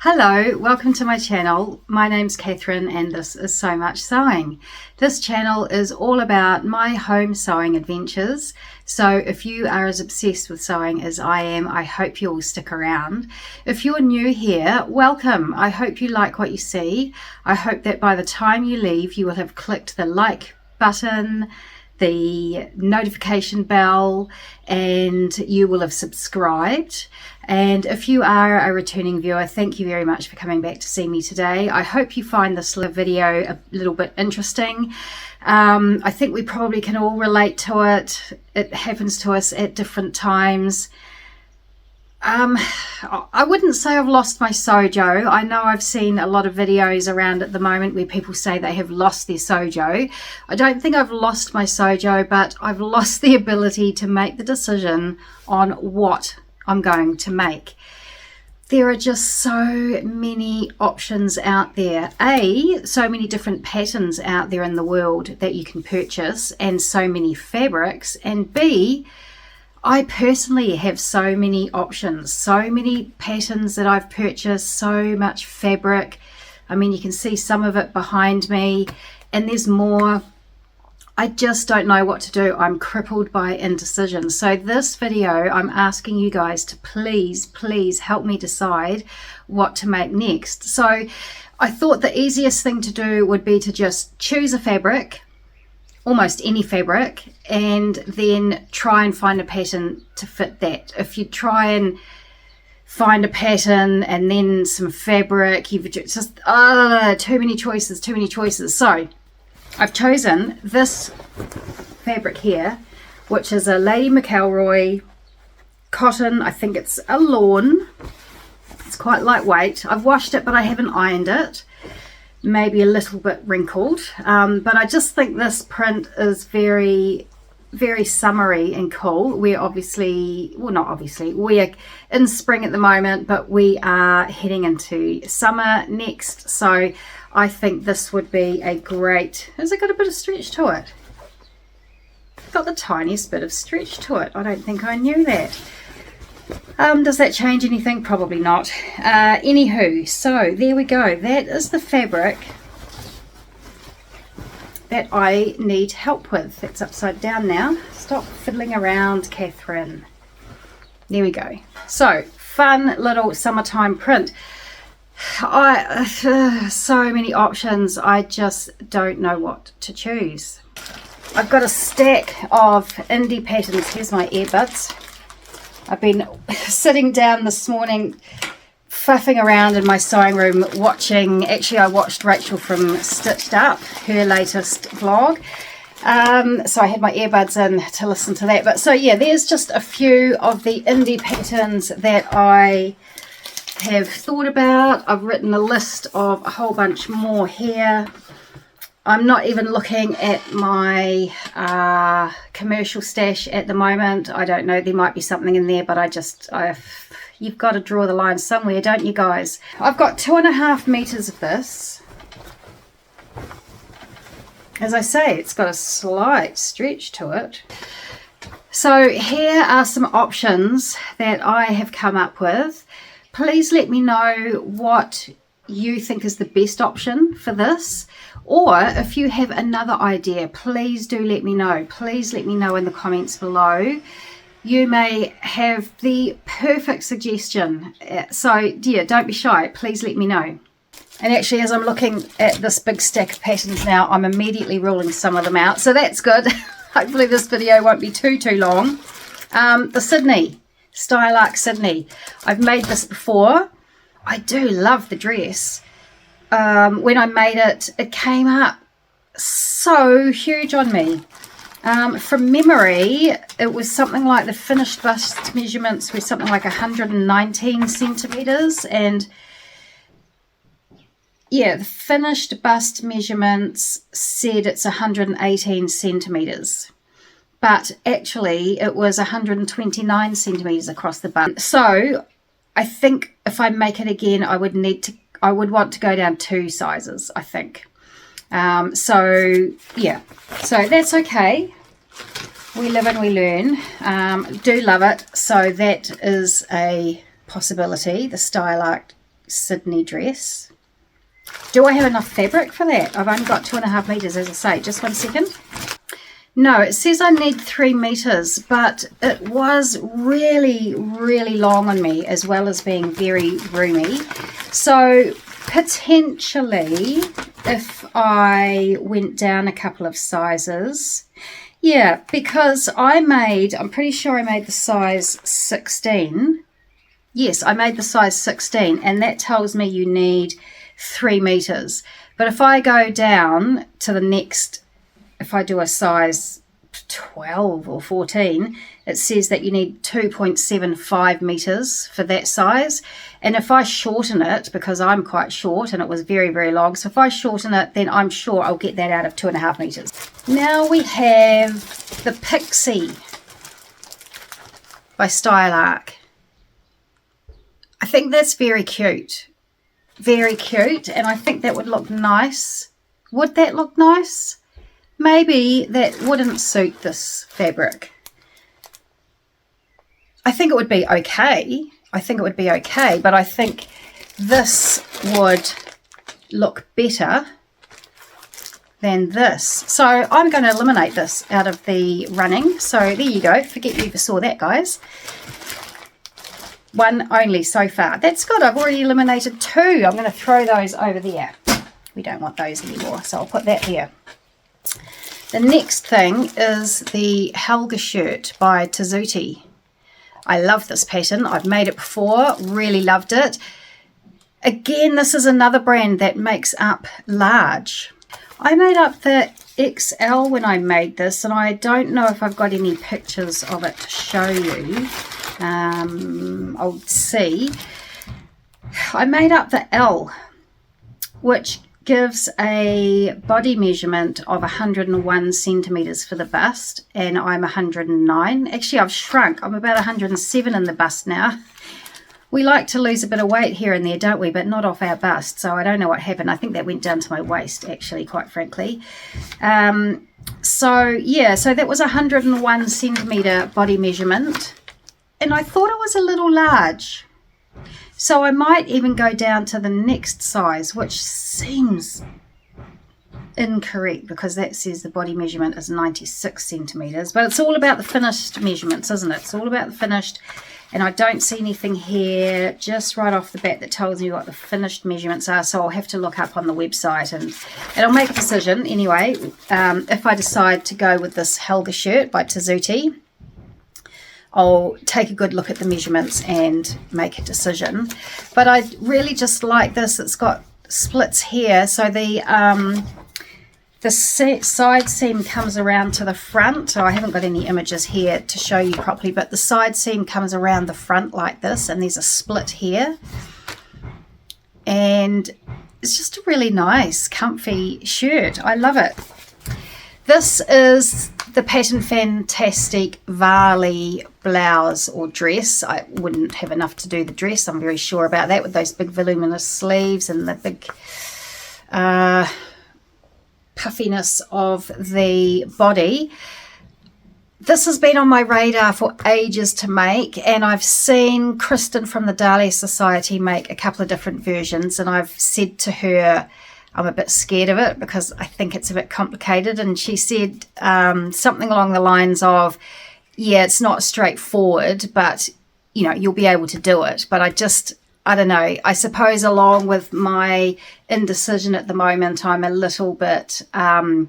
Hello, welcome to my channel. My name's Catherine and this is So Much Sewing. This channel is all about my home sewing adventures. So if you are as obsessed with sewing as I am, I hope you will stick around. If you're new here, welcome. I hope you like what you see. I hope that by the time you leave, you will have clicked the like button, the notification bell, and you will have subscribed. And if you are a returning viewer, thank you very much for coming back to see me today. I hope you find this video a little bit interesting. I think we probably can all relate to it. It happens to us at different times. I wouldn't say I've lost my sojo. I know I've seen a lot of videos around at the moment where people say they have lost their sojo. I don't think I've lost my sojo, but I've lost the ability to make the decision on what I'm going to make. There are just so many options out there. So many different patterns out there in the world that you can purchase, and so many fabrics. And B, I personally have so many options, so many patterns that I've purchased, so much fabric. I mean, you can see some of it behind me, and there's more. I just don't know what to do. I'm crippled by indecision. So this video, I'm asking you guys to please help me decide what to make next. So I thought the easiest thing to do would be to just choose a fabric, almost any fabric, and then try and find a pattern to fit that. If you try and find a pattern and then some fabric, you've just too many choices. So I've chosen this fabric here, which is a Lady McElroy cotton. I think it's a lawn. It's quite lightweight. I've washed it, but I haven't ironed it. Maybe a little bit wrinkled, but I just think this print is very summery and cool. We're we're in spring at the moment, but we are heading into summer next, so I think this would be a great... Has it got a bit of stretch to it? Got the tiniest bit of stretch to it. I don't think I knew that. Does that change anything? Probably not. Anywho, so there we go. That is the fabric that I need help with. It's upside down now. Stop fiddling around, Catherine. There we go. So, fun little summertime print. So many options. I just don't know what to choose. I've got a stack of indie patterns. Here's my earbuds. I've been sitting down this morning faffing around in my sewing room watching, actually I watched Rachel from Stitched Up, her latest vlog. So I had my earbuds in to listen to that. But so yeah, there's just a few of the indie patterns that I have thought about. I've written a list of a whole bunch more here. I'm not even looking at my commercial stash at the moment. I don't know, there might be something in there, but you've got to draw the line somewhere, don't you guys? I've got 2.5 meters of this. As I say, it's got a slight stretch to it. So here are some options that I have come up with. Please let me know what you think is the best option for this, or if you have another idea, please do let me know. Please let me know in the comments below. You may have the perfect suggestion, so yeah, don't be shy, please let me know. And actually, as I'm looking at this big stack of patterns now, I'm immediately ruling some of them out, so that's good. Hopefully this video won't be too long. The Sydney Stylark Sydney, I've made this before. I do love the dress. When I made it, it came up so huge on me. From memory, it was something like the finished bust measurements were something like 119 centimeters, and yeah, the finished bust measurements said it's 118 centimeters. But actually it was 129 centimeters across the bust. So I think if I make it again, I would want to go down 2 sizes, I think. So yeah, so that's okay. We live and we learn. Do love it. So that is a possibility, the Stylark Sydney dress. Do I have enough fabric for that? I've only got 2.5 meters, as I say. Just 1 second. No, it says I need 3 meters, but it was really, really long on me, as well as being very roomy. So potentially, if I went down a couple of sizes, yeah, because I'm pretty sure I made the size 16. Yes, I made the size 16, and that tells me you need 3 meters. But if I go down to the next, if I do a size 12 or 14, it says that you need 2.75 meters for that size. And if I shorten it, because I'm quite short and it was very, very long, so if I shorten it, then I'm sure I'll get that out of 2.5 meters. Now we have the Pixie by Style Arc. I think that's very cute. Very cute, and I think that would look nice. Would that look nice? Maybe that wouldn't suit this fabric. I think it would be okay. I think it would be okay, but I think this would look better than this. So I'm going to eliminate this out of the running. So there you go. Forget you ever saw that, guys. 1 only so far. That's good. I've already eliminated 2. I'm going to throw those over there. We don't want those anymore, so I'll put that here. The next thing is the Helga shirt by Sewciety. I love this pattern. I've made it before. Really loved it. Again, this is another brand that makes up large. I made up the XL when I made this, and I don't know if I've got any pictures of it to show you. I'll see. I made up the L, which gives a body measurement of 101 centimeters for the bust, and I'm 109. Actually, I've shrunk. I'm about 107 in the bust now. We like to lose a bit of weight here and there, don't we? But not off our bust. So I don't know what happened. I think that went down to my waist, actually, quite frankly. So yeah, so that was 101 centimeter body measurement. And I thought it was a little large. So I might even go down to the next size, which seems incorrect because that says the body measurement is 96 centimeters. But it's all about the finished measurements, isn't it? It's all about the finished. And I don't see anything here just right off the bat that tells me what the finished measurements are. So I'll have to look up on the website and I'll make a decision anyway. If I decide to go with this Helga shirt by Sewciety, I'll take a good look at the measurements and make a decision. But I really just like this. It's got splits here. So the side seam comes around to the front. So I haven't got any images here to show you properly, but the side seam comes around the front like this, and there's a split here. And it's just a really nice, comfy shirt. I love it. This is the Pattern Fantastic Varley blouse or dress. I wouldn't have enough to do the dress, I'm very sure about that, with those big voluminous sleeves and the big puffiness of the body. This has been on my radar for ages to make, and I've seen Kristen from the Dhalia Sewciety make a couple of different versions, and I've said to her I'm a bit scared of it because I think it's a bit complicated, and she said something along the lines of, yeah, it's not straightforward, but you know, you'll be able to do it. But I don't know, I suppose along with my indecision at the moment, I'm a little bit, I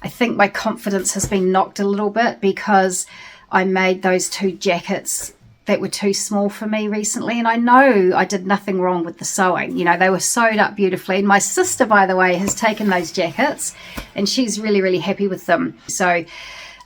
think my confidence has been knocked a little bit because I made those 2 jackets that were too small for me recently, and I know I did nothing wrong with the sewing. You know, they were sewed up beautifully, and my sister, by the way, has taken those jackets and she's really, really happy with them. So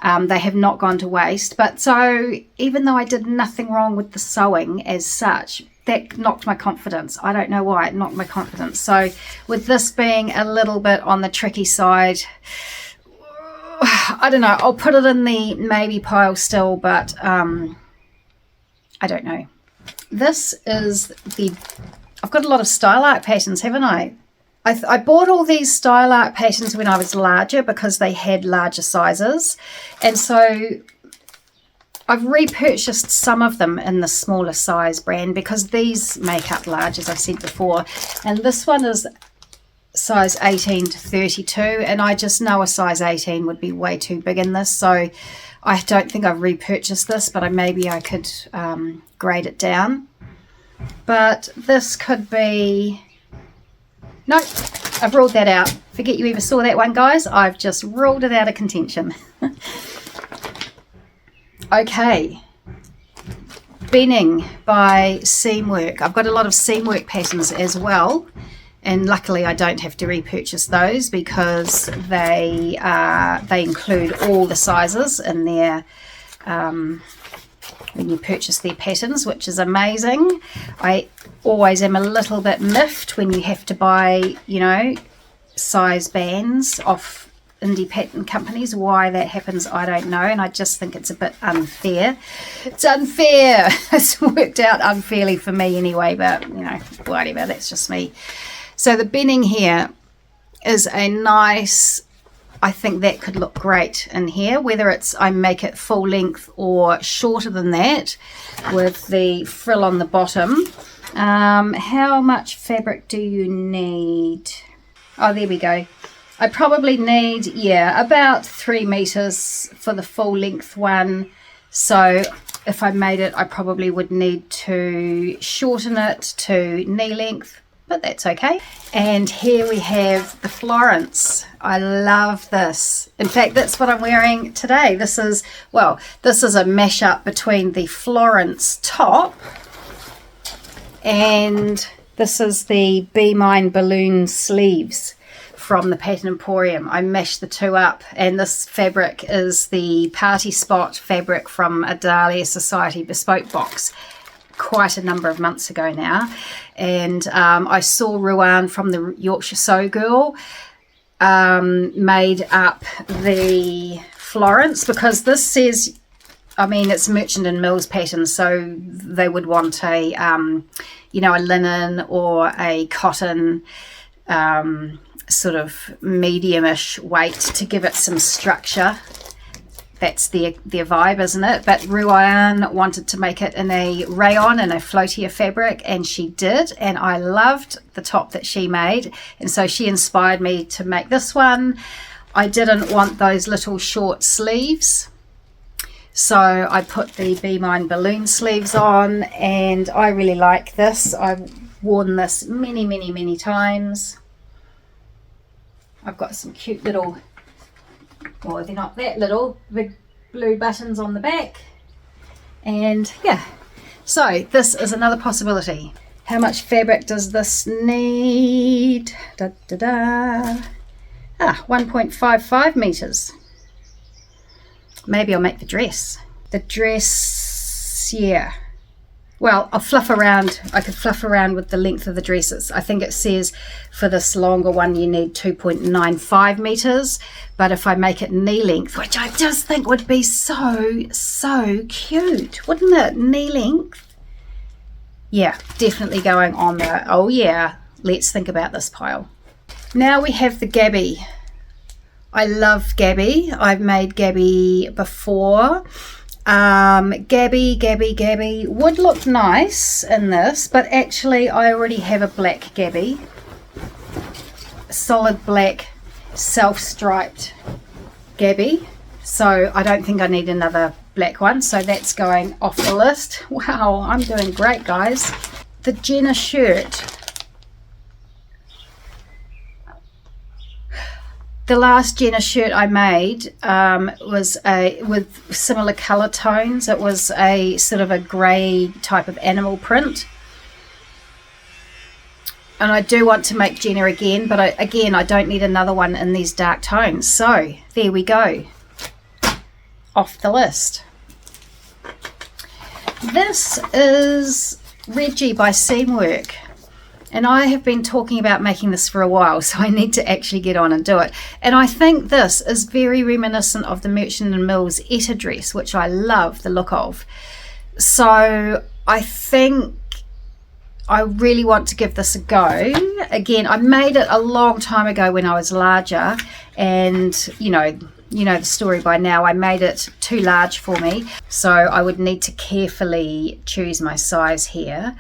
they have not gone to waste. But so even though I did nothing wrong with the sewing as such, that knocked my confidence. I don't know why it knocked my confidence. So with this being a little bit on the tricky side, I don't know, I'll put it in the maybe pile still, but I don't know. This is I've got a lot of style art patterns, haven't I? I bought all these style art patterns when I was larger because they had larger sizes. And so I've repurchased some of them in the smaller size brand because these make up large, as I said before. And this one is size 18 to 32, and I just know a size 18 would be way too big in this, so I don't think I've repurchased this, but maybe I could grade it down. But this could be... Nope, I've ruled that out. Forget you ever saw that one, guys. I've just ruled it out of contention. Okay, Benning by Seamwork. I've got a lot of Seamwork patterns as well, and luckily I don't have to repurchase those because they include all the sizes in their when you purchase their patterns, which is amazing. I always am a little bit miffed when you have to buy, you know, size bands off indie pattern companies. Why that happens, I don't know, and I just think it's a bit unfair. It's unfair. It's worked out unfairly for me anyway, but you know, whatever, that's just me. So the Benning here is a nice, I think that could look great in here, whether it's I make it full length or shorter than that with the frill on the bottom. How much fabric do you need? Oh, there we go. I probably need, yeah, about 3 meters for the full length one. So if I made it, I probably would need to shorten it to knee length, but that's okay. And here we have the Florence. I love this. In fact, that's what I'm wearing today. This is, well, this is a mashup between the Florence top and this is the Be Mine balloon sleeves from the Pattern Emporium. I mashed the two up, and this fabric is the Party Spot fabric from a Dhalia Sewciety bespoke box quite a number of months ago now. And I saw Ruan from the Yorkshire Sew Girl made up the Florence, because this says, I mean, it's Merchant and Mills pattern, so they would want a you know, a linen or a cotton sort of medium-ish weight to give it some structure. That's their vibe, isn't it? But Ruan wanted to make it in a rayon and a floatier fabric, and she did, and I loved the top that she made, and so she inspired me to make this one. I didn't want those little short sleeves, so I put the Be Mine balloon sleeves on, and I really like this. I've worn this many times. I've got some cute little, well, they're not that little, big blue buttons on the back. And yeah, so this is another possibility. How much fabric does this need? 1.55 meters. Maybe I'll make the dress. The dress, yeah. Well, I'll fluff around. I could fluff around with the length of the dresses. I think it says for this longer one you need 2.95 meters, but if I make it knee length, which I just think would be so cute, wouldn't it? Knee length. Yeah, definitely going on there. Oh yeah, let's think about this pile. Now we have the Gabby. I love Gabby. I've made Gabby before. Gabby would look nice in this, but actually I already have a black Gabby, solid black self-striped Gabby, so I don't think I need another black one, so that's going off the list. Wow, I'm doing great, guys. The Jenna shirt. The last Jenna shirt I made was with similar colour tones. It was a sort of a grey type of animal print. And I do want to make Jenna again, but I don't need another one in these dark tones. So there we go. Off the list. This is Reggie by Seamwork. And I have been talking about making this for a while, so I need to actually get on and do it. And I think this is very reminiscent of the Merchant and Mills Etta dress, which I love the look of. So I think I really want to give this a go. Again, I made it a long time ago when I was larger, and you know, you know the story by now. I made it too large for me, so I would need to carefully choose my size here.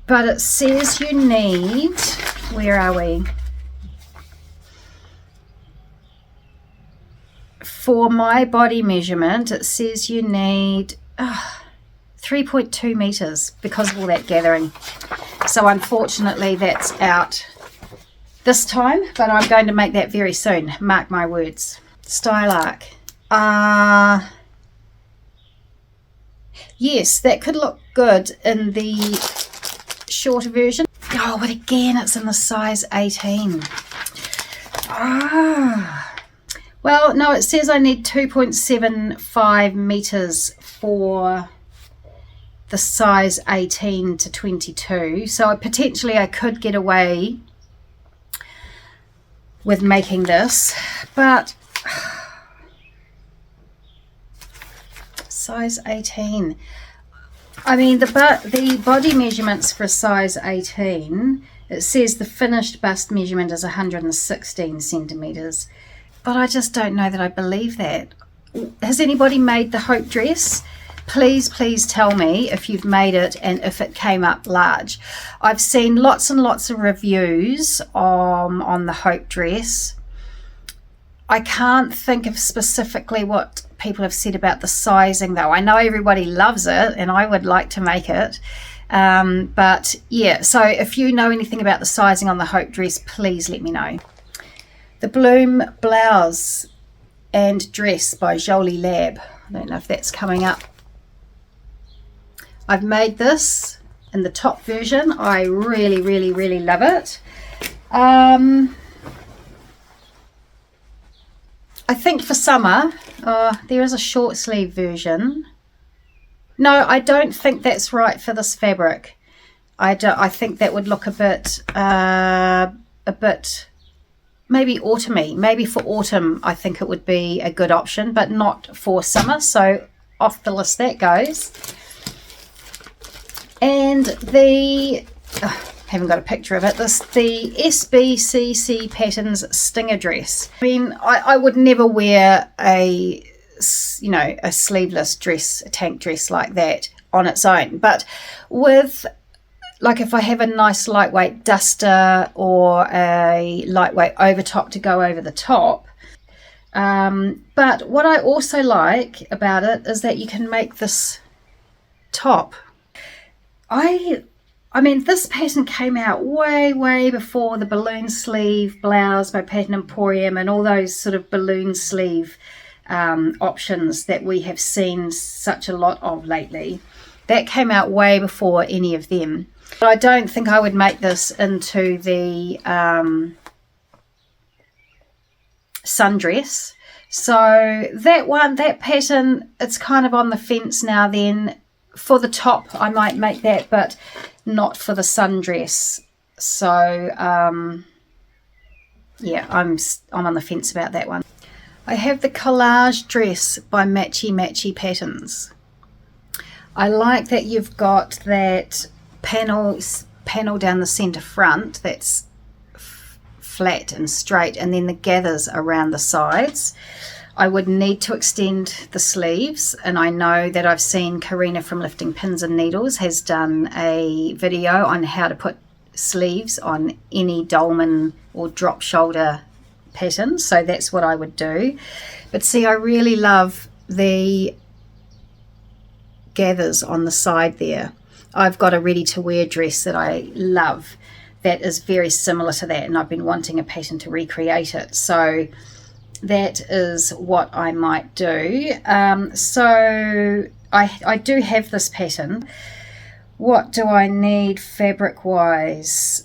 But it says you need, where are we? For my body measurement, it says you need 3.2 meters because of all that gathering. So unfortunately that's out this time, but I'm going to make that very soon, mark my words. Style arc. Yes, that could look good in the shorter version. Oh, but again, it's in the size 18. Well, no, it says I need 2.75 meters for the size 18 to 22. So potentially I could get away with making this, but size 18. I mean, the body measurements for size 18, it says the finished bust measurement is 116 centimeters, but I just don't know that I believe that. Has anybody made the Hope dress? Please tell me if you've made it and if it came up large. I've seen lots and lots of reviews on the Hope dress. I can't think of specifically what people have said about the sizing though. I know everybody loves it and I would like to make it. But yeah, so if you know anything about the sizing on the Hope dress, please let me know. The Bloom Blouse and Dress by Jolie Lab. I don't know if that's coming up. I've made this in the top version. I really love it. I think for summer, there is a short sleeve version. No, I don't think that's right for this fabric. I think that would look a bit maybe autumny. Maybe for autumn I think it would be a good option, but not for summer. So off the list that goes. And the haven't got a picture of it. The SBCC Patterns Stinger dress. I mean, I would never wear a sleeveless dress, a tank dress like that on its own. But with, like, if I have a nice lightweight duster or a lightweight overtop to go over the top. But what I also like about it is that you can make this top. I mean, this pattern came out way before the balloon sleeve blouse by Pattern Emporium and all those sort of balloon sleeve options that we have seen such a lot of lately. That came out way before any of them. But I don't think I would make this into the sundress. So that pattern, it's kind of on the fence now then. For the top, I might make that, but not for the sundress. So, yeah, I'm on the fence about that one. I have the Collage Dress by Matchy Patterns. I like that you've got that panel down the centre front that's flat and straight, and then the gathers around the sides. I would need to extend the sleeves, and I know that I've seen Karina from Lifting Pins and Needles has done a video on how to put sleeves on any dolman or drop shoulder pattern, so that's what I would do. But see, I really love the gathers on the side there. I've got a ready-to-wear dress that I love that is very similar to that, and I've been wanting a pattern to recreate it, so that is what I might do. So I do have this pattern. What do I need fabric wise?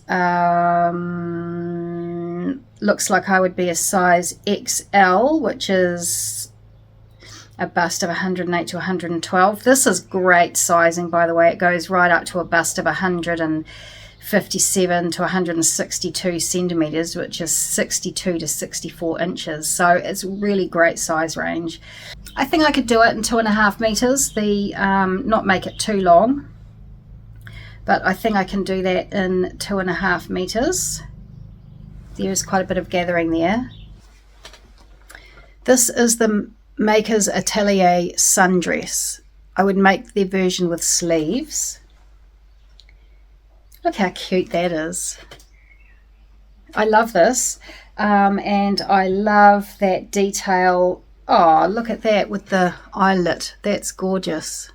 Looks like I would be a size XL, which is a bust of 108 to 112. This is great sizing, by the way. It goes right up to a bust of 157 to 162 centimeters, which is 62 to 64 inches. So it's really great size range. I think I could do it in 2.5 meters. Not make it too long, but I think I can do that in 2.5 meters. There's quite a bit of gathering there. This is the Maker's Atelier sundress. I would make the version with sleeves. Look how cute that is. I love this, and I love that detail. Oh, look at that with the eyelet. That's gorgeous.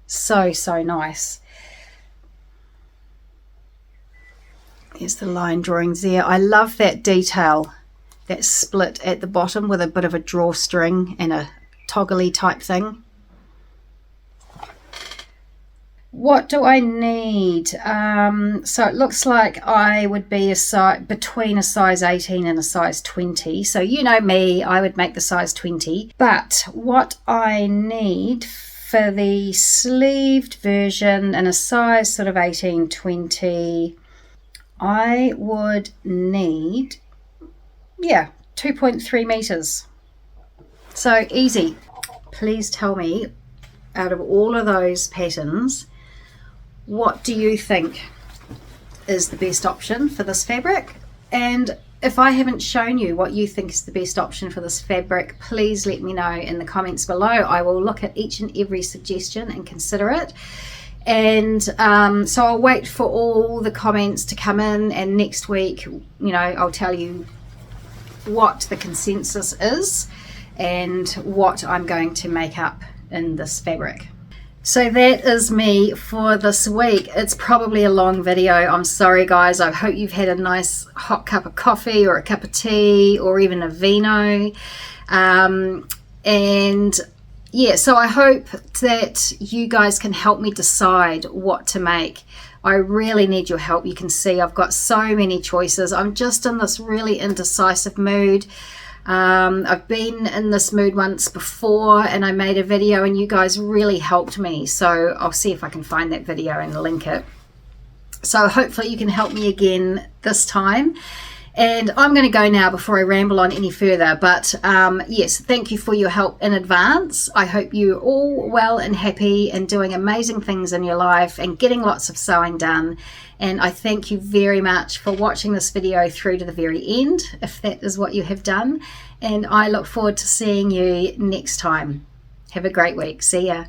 So nice. There's the line drawings there. I love that detail, that split at the bottom with a bit of a drawstring and a toggly type thing. What do I need? So it looks like I would be between a size 18 and a size 20. So you know me, I would make the size 20. But what I need for the sleeved version in a size sort of 18, 20, I would need, 2.3 meters. So easy. Please tell me, out of all of those patterns, what do you think is the best option for this fabric? And if I haven't shown you what you think is the best option for this fabric, please let me know in the comments below. I will look at each and every suggestion and consider it. And so I'll wait for all the comments to come in, and next week, I'll tell you what the consensus is and what I'm going to make up in this fabric. So that is me for this week. It's probably a long video. I'm sorry guys. I hope you've had a nice hot cup of coffee or a cup of tea or even a vino. And yeah, so I hope that you guys can help me decide what to make. I really need your help. You can see I've got so many choices. I'm just in this really indecisive mood. I've been in this mood once before and I made a video and you guys really helped me. So I'll see if I can find that video and link it. So hopefully you can help me again this time. And I'm going to go now before I ramble on any further. But yes, thank you for your help in advance. I hope you're all well and happy and doing amazing things in your life and getting lots of sewing done. And I thank you very much for watching this video through to the very end, if that is what you have done. And I look forward to seeing you next time. Have a great week. See ya.